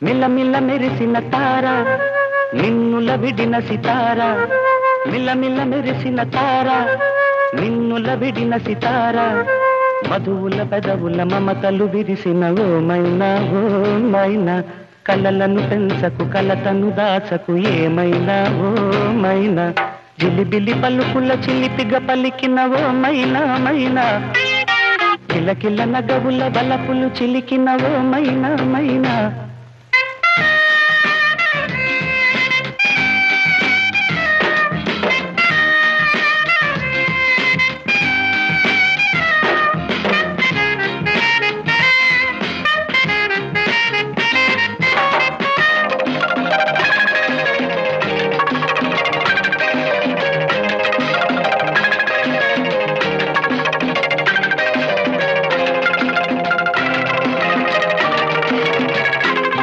మిల్లమిల్ల మెరిసిన తార నిన్నుల విడిన సితార మిల్లమిల్ల మెరిసిన తార నిన్నుల విడిన సితార మధువుల పెదవుల మమతలు విరిసిన ఓ మైనా కలలను పెంచకు కలతను దాచకు ఏమైనా ఓ మైనా జిలిబిలి పలుకుల చిలిపిగ పలికిన ఓ మైనా కిలకిల నగవుల బలపులు చిలికిన ఓ మైనా